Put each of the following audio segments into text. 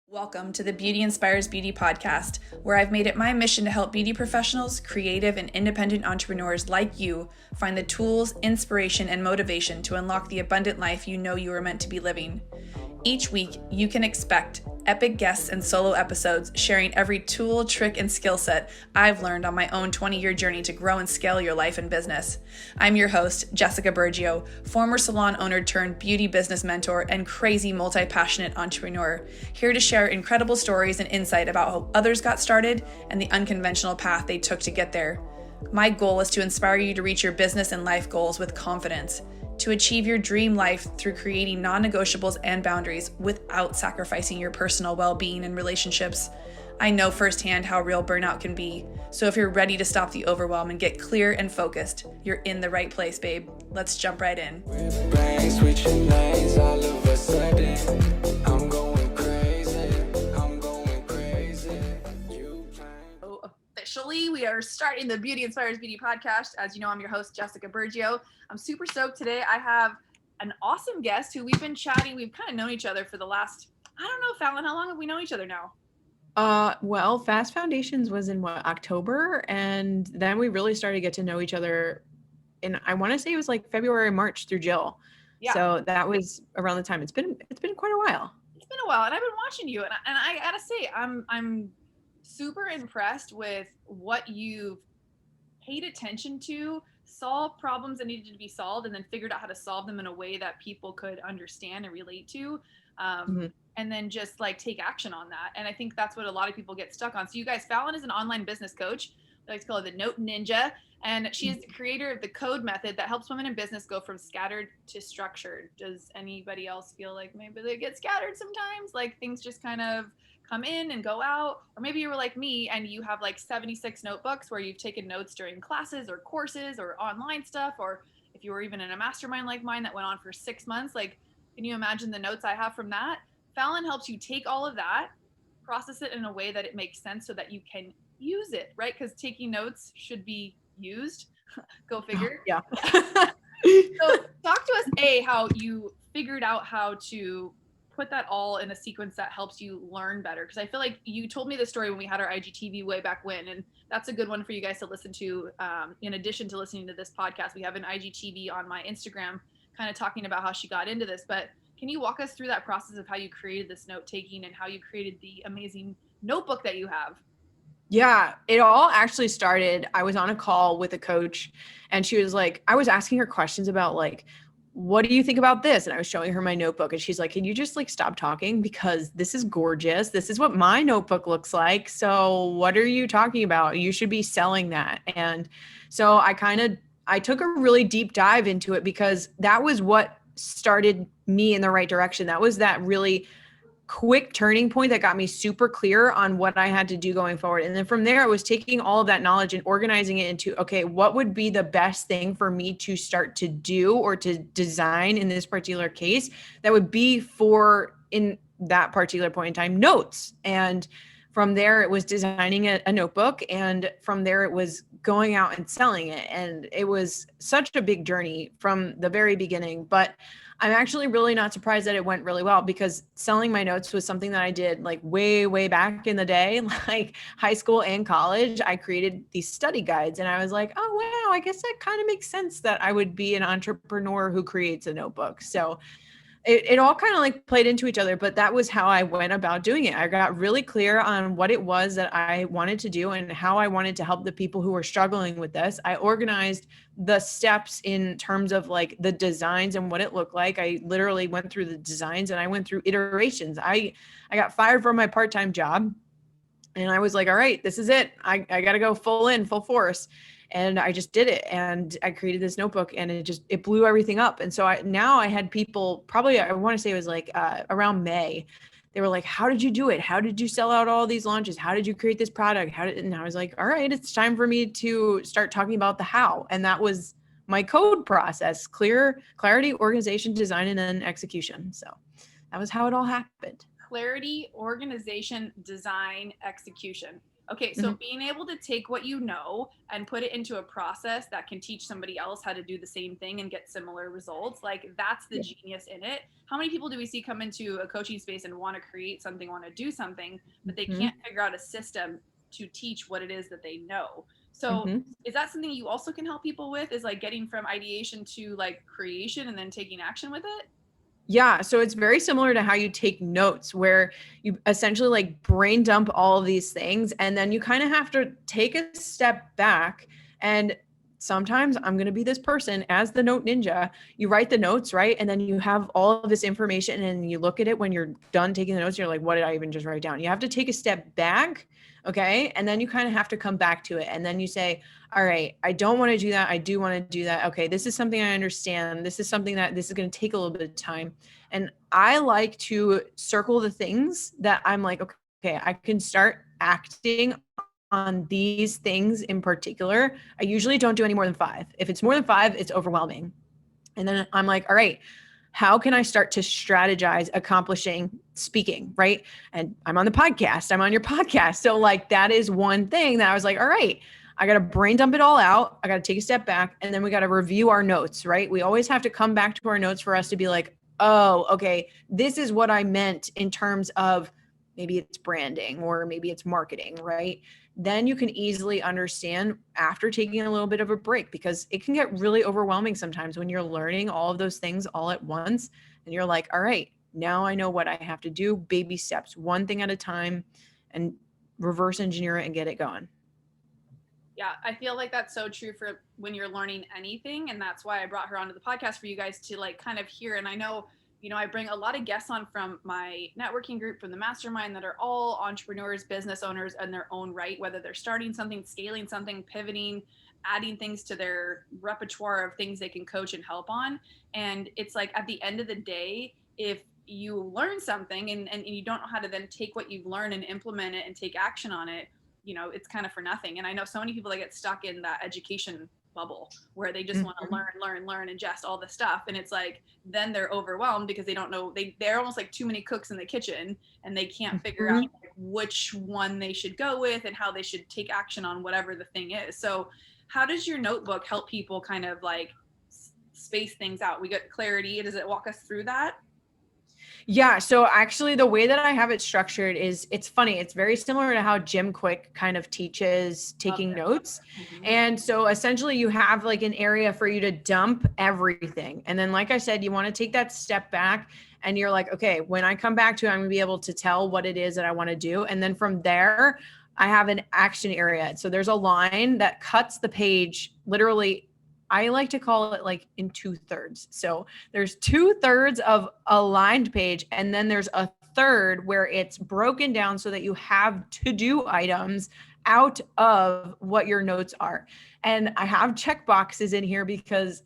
Welcome to the Beauty Inspires Beauty podcast, where I've made it my mission to help beauty professionals, creative, and independent entrepreneurs like you find the tools, inspiration, and motivation to unlock the abundant life you know you are meant to be living. Each week, you can expect epic guests and solo episodes sharing every tool, trick, and skill set I've learned on my own 20-year journey to grow and scale your life and business. I'm your host, Jessica Bergio, former salon owner turned beauty business mentor and crazy multi-passionate entrepreneur, here to share incredible stories and insight about how others got started and the unconventional path they took to get there. My goal is to inspire you to reach your business and life goals with confidence, to achieve your dream life through creating non-negotiables and boundaries without sacrificing your personal well-being and relationships. I know firsthand how real burnout can be, so if you're ready to stop the overwhelm and get clear and focused, you're in the right place, babe. Let's jump right in. Officially, we are starting the Beauty Inspires Beauty podcast. As you know, I'm your host, Jessica Bergio. I'm super stoked today. I have an awesome guest who we've been chatting. We've kind of known each other for the last, I don't know, Fallon, how long have we known each other now? Well, Fast Foundations was in October, and then we really started to get to know each other. And I want to say it was like February, March through Jill. Yeah. So that was around the time. It's been quite a while. It's been a while, and I've been watching you, and I gotta say, I'm super impressed with what you've paid attention to, solve problems that needed to be solved, and then figured out how to solve them in a way that people could understand and relate to. And then just like take action on that. And I think that's what a lot of people get stuck on. So you guys, Fallon is an online business coach. I like to call her the Note Ninja. And she is the creator of the code method that helps women in business go from scattered to structured. Does anybody else feel like maybe they get scattered sometimes? Like things just kind of come in and go out? Or maybe you were like me and you have like 76 notebooks where you've taken notes during classes or courses or online stuff. Or if you were even in a mastermind like mine that went on for 6 months, like, can you imagine the notes I have from that? Fallon helps you take all of that, process it in a way that it makes sense so that you can use it, right? Because taking notes should be used. Go figure. Yeah. So talk to us, how you figured out how to put that all in a sequence that helps you learn better. Because I feel like you told me the story when we had our IGTV way back when, and that's a good one for you guys to listen to. In addition to listening to this podcast, we have an IGTV on my Instagram kind of talking about how she got into this. But can you walk us through that process of how you created this note taking and how you created the amazing notebook that you have? Yeah, it all actually started. I was on a call with a coach and she was like, I was asking her questions about like, what do you think about this? And I was showing her my notebook and she's like, can you just like stop talking? Because this is gorgeous. This is what my notebook looks like. So what are you talking about? You should be selling that. And so I took a really deep dive into it because that was what started me in the right direction. That was that really quick turning point that got me super clear on what I had to do going forward. And then from there, I was taking all of that knowledge and organizing it into, okay, what would be the best thing for me to start to do or to design in this particular case that would be for, in that particular point in time, notes. And from there, it was designing a notebook. And from there, it was going out and selling it. And it was such a big journey from the very beginning. But I'm actually really not surprised that it went really well because selling my notes was something that I did like way, way back in the day, like high school and college. I created these study guides and I was like, oh, wow, I guess that kind of makes sense that I would be an entrepreneur who creates a notebook. So it all kind of like played into each other, but that was how I went about doing it. I got really clear on what it was that I wanted to do and how I wanted to help the people who were struggling with this. I organized the steps in terms of like the designs and what it looked like. I literally went through the designs and I went through iterations. I got fired from my part-time job and I was like, all right, this is it. I got to go full force. And I just did it. And I created this notebook and it blew everything up. And so I had people probably, I want to say it was like around May, they were like, how did you do it? How did you sell out all these launches? How did you create this product? And I was like, all right, it's time for me to start talking about the how. And that was my code process: clarity, organization, design, and then execution. So that was how it all happened. Clarity, organization, design, execution. Okay, so being able to take what you know and put it into a process that can teach somebody else how to do the same thing and get similar results, like that's the genius in it. How many people do we see come into a coaching space and want to create something, want to do something, but they can't figure out a system to teach what it is that they know? So is that something you also can help people with, is like getting from ideation to like creation and then taking action with it? Yeah. So it's very similar to how you take notes, where you essentially like brain dump all of these things. And then you kind of have to take a step back. And sometimes I'm going to be this person as the note ninja. You write the notes, right? And then you have all of this information and you look at it when you're done taking the notes. You're like, what did I even just write down? You have to take a step back. Okay. And then you kind of have to come back to it. And then you say, all right, I don't want to do that. I do want to do that. Okay. This is something I understand. This is something that this is going to take a little bit of time. And I like to circle the things that I'm like, okay, I can start acting on these things in particular. I usually don't do any more than 5. If it's more than 5, it's overwhelming. And then I'm like, all right, how can I start to strategize accomplishing speaking, right? And I'm on the podcast. I'm on your podcast. So like that is one thing that I was like, all right, I got to brain dump it all out. I got to take a step back, and then we got to review our notes, right? We always have to come back to our notes for us to be like, oh, okay, this is what I meant in terms of maybe it's branding or maybe it's marketing, right? Then you can easily understand after taking a little bit of a break, because it can get really overwhelming sometimes when you're learning all of those things all at once. And you're like, all right, now I know what I have to do, baby steps, one thing at a time, and reverse engineer it and get it going. Yeah, I feel like that's so true for when you're learning anything. And that's why I brought her onto the podcast for you guys to like kind of hear. And I know, I bring a lot of guests on from my networking group, from the mastermind, that are all entrepreneurs, business owners in their own right, whether they're starting something, scaling something, pivoting, adding things to their repertoire of things they can coach and help on. And it's like at the end of the day, if you learn something and you don't know how to then take what you've learned and implement it and take action on it, it's kind of for nothing. And I know so many people that get stuck in that education bubble where they just want to learn, ingest all the stuff. And it's like, then they're overwhelmed because they don't know, they're almost like too many cooks in the kitchen, and they can't figure out like which one they should go with and how they should take action on whatever the thing is. So how does your notebook help people kind of like space things out? We get clarity. Does it walk us through that? Yeah. So actually the way that I have it structured is, it's funny. It's very similar to how Jim Quick kind of teaches taking notes. And so essentially you have like an area for you to dump everything. And then, like I said, you want to take that step back and you're like, okay, when I come back to it, I'm gonna be able to tell what it is that I want to do. And then from there, I have an action area. So there's a line that cuts the page literally. I like to call it like in 2/3. So there's 2/3 of a lined page, and then there's a third where it's broken down so that you have to-do items out of what your notes are. And I have check boxes in here because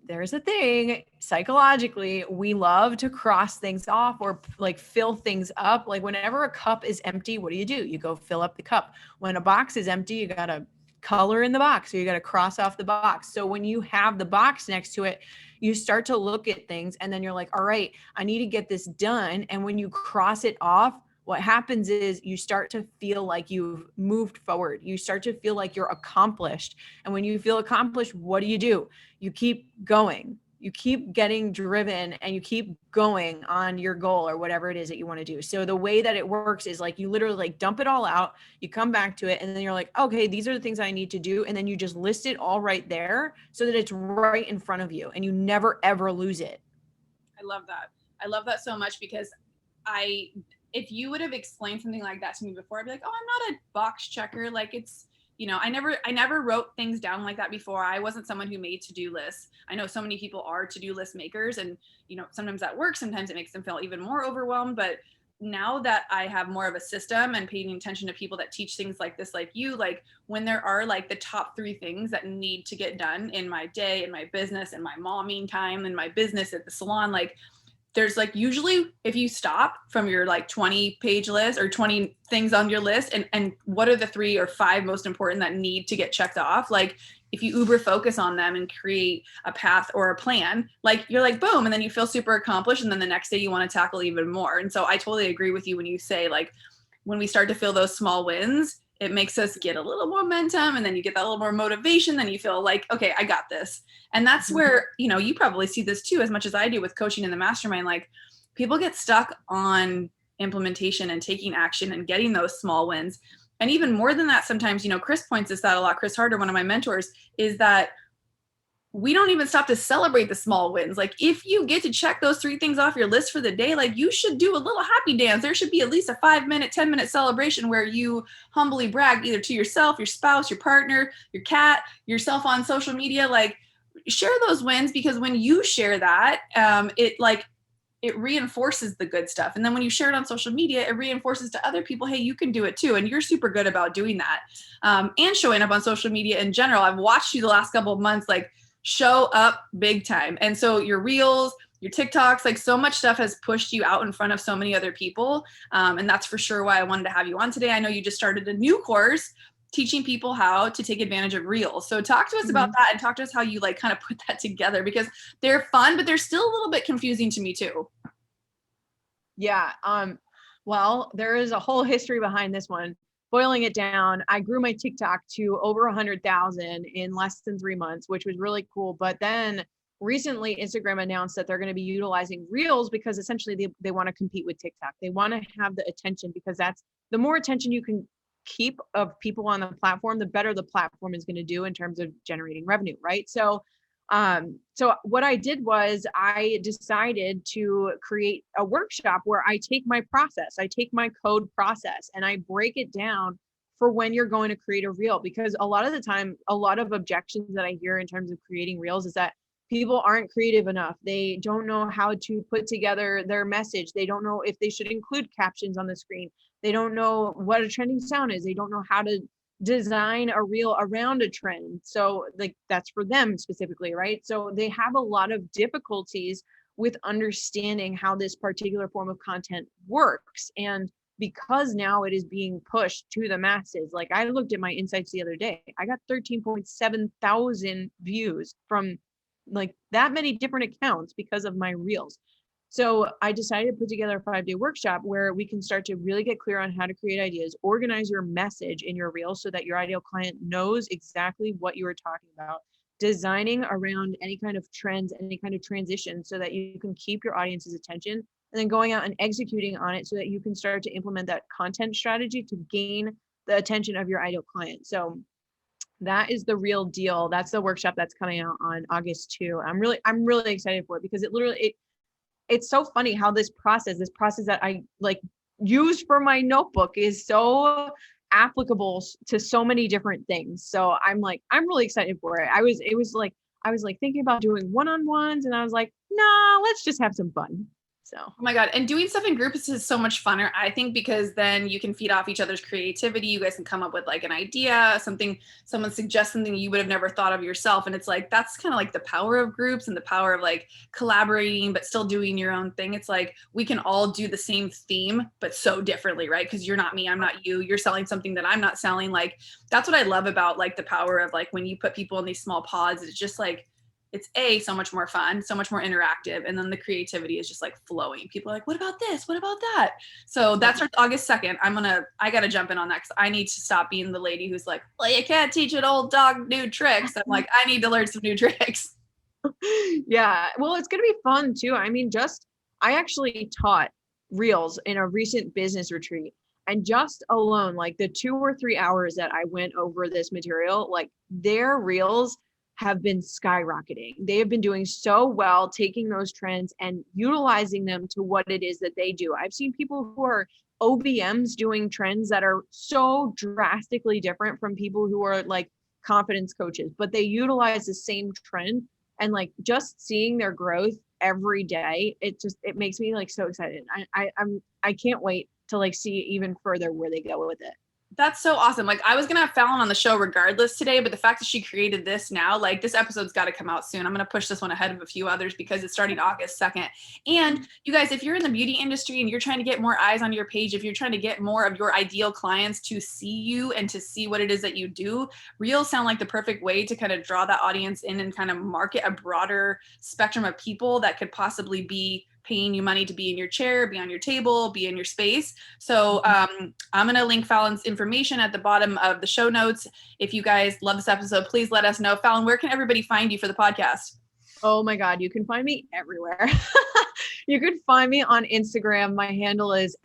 there's a thing psychologically, we love to cross things off or like fill things up. Like whenever a cup is empty, what do? You go fill up the cup. When a box is empty, you got to color in the box, or you got to cross off the box. So when you have the box next to it, you start to look at things, and then you're like, all right, I need to get this done. And when you cross it off, what happens is you start to feel like you've moved forward. You start to feel like you're accomplished. And when you feel accomplished, what do? You keep going. You keep getting driven, and you keep going on your goal or whatever it is that you want to do. So the way that it works is like you literally like dump it all out, you come back to it, and then you're like, okay, these are the things I need to do. And then you just list it all right there so that it's right in front of you and you never, ever lose it. I love that. I love that so much because if you would have explained something like that to me before, I'd be like, oh, I'm not a box checker. Like it's, I never wrote things down like that before. I wasn't someone who made to-do lists. I know so many people are to-do list makers, and, sometimes that works. Sometimes it makes them feel even more overwhelmed. But now that I have more of a system and paying attention to people that teach things like this, like you, like when there are like the top 3 things that need to get done in my day, in my business, in my momming time, in my business at the salon, like there's like usually if you stop from your like 20 page list or 20 things on your list and what are the 3 or 5 most important that need to get checked off, like if you uber focus on them and create a path or a plan, like you're like boom, and then you feel super accomplished, and then the next day you want to tackle even more. And so I totally agree with you when you say like when we start to feel those small wins, it makes us get a little more momentum, and then you get that little more motivation. Then you feel like, okay, I got this. And that's where, you know, you probably see this too, as much as I do with coaching in the mastermind. Like, people get stuck on implementation and taking action and getting those small wins. And even more than that, sometimes, you know, Chris points this out a lot. Chris Harder, one of my mentors, is that we don't even stop to celebrate the small wins. Like, if you get to check those 3 things off your list for the day, like, you should do a little happy dance. There should be at least a 5-minute, 10-minute celebration where you humbly brag either to yourself, your spouse, your partner, your cat, yourself on social media. Like, share those wins, because when you share that, it reinforces the good stuff. And then when you share it on social media, it reinforces to other people, hey, you can do it too. And you're super good about doing that. And showing up on social media in general. I've watched you the last couple of months, like, show up big time. And so your reels, your TikToks, like, so much stuff has pushed you out in front of so many other people. And that's for sure why I wanted to have you on today. I know you just started a new course teaching people how to take advantage of reels. So talk to us about that, and talk to us how you like kind of put that together, because they're fun, but they're still a little bit confusing to me too. Yeah. Well, there is a whole history behind this one. Boiling it down, I grew my TikTok to over 100,000 in less than 3 months, which was really cool. But then recently, Instagram announced that they're going to be utilizing Reels, because essentially they want to compete with TikTok. They want to have the attention, because that's the more attention you can keep of people on the platform, the better the platform is going to do in terms of generating revenue, right? So what I did was I decided to create a workshop where I take my code process, and I break it down for when you're going to create a reel. Because a lot of the time, a lot of objections that I hear in terms of creating reels is that people aren't creative enough. They don't know how to put together their message. They don't know if they should include captions on the screen. They don't know what a trending sound is. They don't know how to design a reel around a trend. So like, that's for them specifically, right? So they have a lot of difficulties with understanding how this particular form of content works. And because now it is being pushed to the masses, like, I looked at my insights the other day, I got 13.7 thousand views from like that many different accounts because of my reels. So I decided to put together a 5-day workshop where we can start to really get clear on how to create ideas, organize your message in your reels so that your ideal client knows exactly what you are talking about, designing around any kind of trends, any kind of transition, so that you can keep your audience's attention, and then going out and executing on it so that you can start to implement that content strategy to gain the attention of your ideal client. So that is the real deal. That's the workshop that's coming out on August 2. I'm really excited for it, because it's so funny how this process that I like use for my notebook is so applicable to so many different things. So I'm really excited for it. I was thinking about doing one-on-ones, and I was like, nah, let's just have some fun. So, oh my God. And doing stuff in groups is so much funner, I think, because then you can feed off each other's creativity. You guys can come up with like an idea, someone suggests something you would have never thought of yourself. And it's like, that's kind of like the power of groups and the power of like collaborating, but still doing your own thing. It's like, we can all do the same theme, but so differently, right? Because you're not me, I'm not you, you're selling something that I'm not selling. Like, that's what I love about like the power of like when you put people in these small pods. It's just like, it's so much more fun, so much more interactive. And then the creativity is just like flowing. People are like, what about this? What about that? So that starts August 2nd. I got to jump in on that, because I need to stop being the lady who's like, well, you can't teach an old dog new tricks. I'm like, I need to learn some new tricks. Yeah. Well, it's going to be fun too. I mean, I actually taught reels in a recent business retreat, and just alone, like the 2 or 3 hours that I went over this material, like their reels have been skyrocketing. They have been doing so well, taking those trends and utilizing them to what it is that they do. I've seen people who are OBMs doing trends that are so drastically different from people who are like confidence coaches, but they utilize the same trend, and like just seeing their growth every day, it makes me like so excited. I can't wait to like see even further where they go with it. That's so awesome. Like, I was going to have Fallon on the show regardless today, but the fact that she created this now, like, this episode's got to come out soon. I'm going to push this one ahead of a few others because it's starting August 2nd. And you guys, if you're in the beauty industry and you're trying to get more eyes on your page, if you're trying to get more of your ideal clients to see you and to see what it is that you do, reels sound like the perfect way to kind of draw that audience in and kind of market a broader spectrum of people that could possibly be paying you money to be in your chair, be on your table, be in your space. So I'm going to link Fallon's information at the bottom of the show notes. If you guys love this episode, please let us know. Fallon, where can everybody find you for the podcast? Oh my God, you can find me everywhere. You can find me on Instagram. My handle is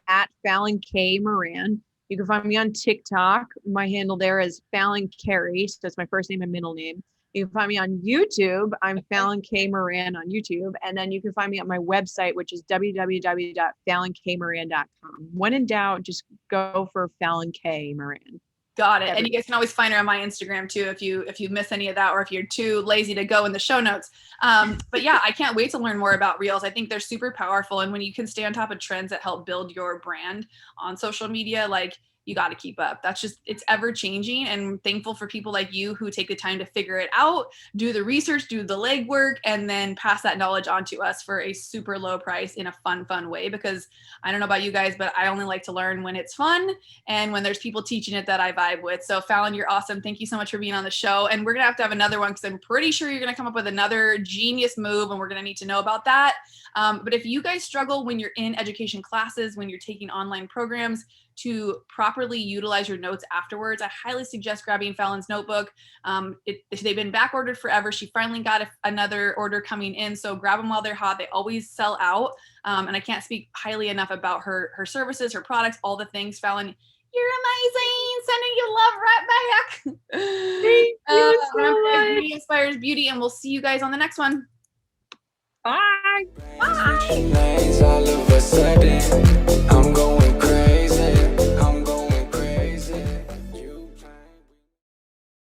@FallonKMoran. You can find me on TikTok. My handle there is Fallon Carey. So that's my first name and middle name. You can find me on YouTube. I'm Fallon K. Moran on YouTube. And then you can find me at my website, which is www.fallonkmoran.com. When in doubt, just go for Fallon K. Moran. Got it. And you guys can always find her on my Instagram too if you miss any of that, or if you're too lazy to go in the show notes. But yeah, I can't wait to learn more about Reels. I think they're super powerful. And when you can stay on top of trends that help build your brand on social media, like, you got to keep up. That's just, it's ever changing, and thankful for people like you who take the time to figure it out, do the research, do the legwork, and then pass that knowledge on to us for a super low price in a fun way. Because I don't know about you guys, but I only like to learn when it's fun and when there's people teaching it that I vibe with. So Fallon, you're awesome. Thank you so much for being on the show. And we're going to have another one, because I'm pretty sure you're going to come up with another genius move, and we're going to need to know about that. But if you guys struggle when you're in education classes, when you're taking online programs, to properly utilize your notes afterwards, I highly suggest grabbing Fallon's notebook. They've been back ordered forever. She finally got another order coming in, so grab them while they're hot. They always sell out, and I can't speak highly enough about her services, her products, all the things. Fallon, you're amazing. Sending you love right back. Thank you so much. Beauty inspires beauty, and we'll see you guys on the next one. Bye. Bye.